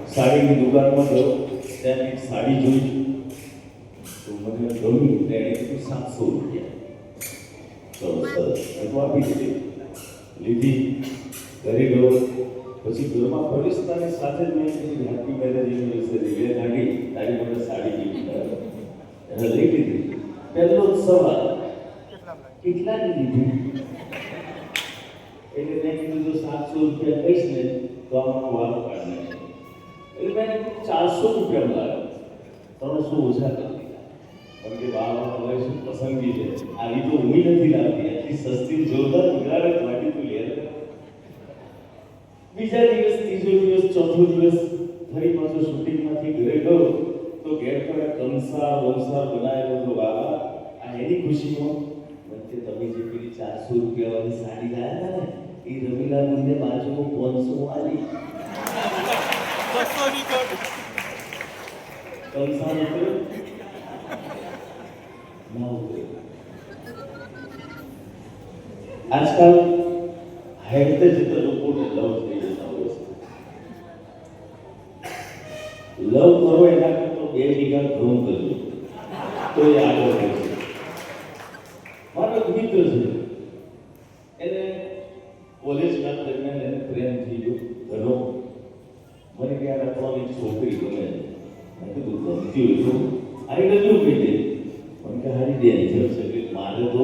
સાડીની દુકાનમાં ગયો, ત્યાં એક સાડી જોઈ તો મને ગમી, તેણે કીધું 700 રૂપિયા. ચલો સરસ, મેં તો આપી દીધી. લીધી, ઘરે ગયો, પછી ઘરમાં પરિસ્તાની સાથે જ મેં કીધું હેપી મેરેજ એનિવર્સરી, લે ગાડી તારી મને સાડી ગિફ્ટ કરે. એને લઈ લીધી. પહેલો જ સવાલ, કેટલાની લીધી? એટલે મેં કીધું જો 700 રૂપિયા કહીશ ને તો આમાં વારો કાઢને. એટલે મેં 400 રૂપિયા લાવ્યો, 300 ઓછા કરી દીધા. પણ કે બાળકો હવે શું પસંદગી છે, આવી તો ઉમી નથી લાવતી, આટલી સસ્તી જોરદાર ઉઘરાવે વાટી તું લે. બીજા દિવસ, ત્રીજો દિવસ, ચોથો દિવસ ફરી પાછો શૂટિંગમાંથી ઘરે ગયો તો ઘેર પર કંસાર વંસાર બનાવેલો હતો. બાબા આ એની ખુશીમાં વચ્ચે તમે જે પેલી 400 રૂપિયા વાળી સાડી લાવ્યા હતા ને એ રમીલા મને બાજુમાં 500 વાળી કંસાર હતો ના ઉતરે. આજકાલ હેડતે જતા લોકોને લવ થઈ જતા હોય છે. લવ કરો એના કરતા 2 વીઘા ઘઉં કરજો તો એ આગળ વધશે. મારો એક મિત્ર છે, એને કોલેજના દરમિયાન એને પ્રેમ થઈ ગયો ઘણો. મને કે યાર આપણને છોકરી ગમે, મેં કીધું ગમતી હોય તો આઈ લવ યુ કહી દે. મને કે હારી દે છે કે મારે તો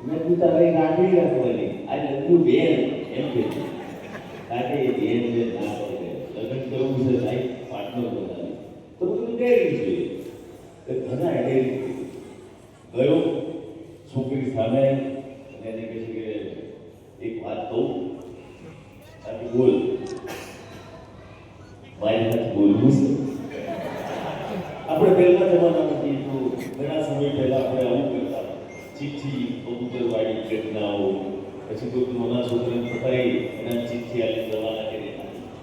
મેં તું તારે રાખડી રાખવાની, આઈ લવ યુ બેન એમ કે તાકે એ બેન જે ના પડે લગ્ન કરવું છે લાઈફ પાર્ટનર બનાવે તો બધું ડેરી જોઈએ. તો ઘણા ડેરી ગયો છોકરી સામે એને કહે છે કે એક વાત કહું, તાકે બોલ, મારી સાથે બોલવું છે. આપણે પહેલા જમાનામાંથી તો ઘણા સમય પહેલા આપણે આવું કરતા, ચિઠ્ઠી કબૂતરવાળી ઘટનાઓ, પછી કોઈ નાના છોકરાને પકડાઈ એના ચિઠ્ઠી આપી જવાના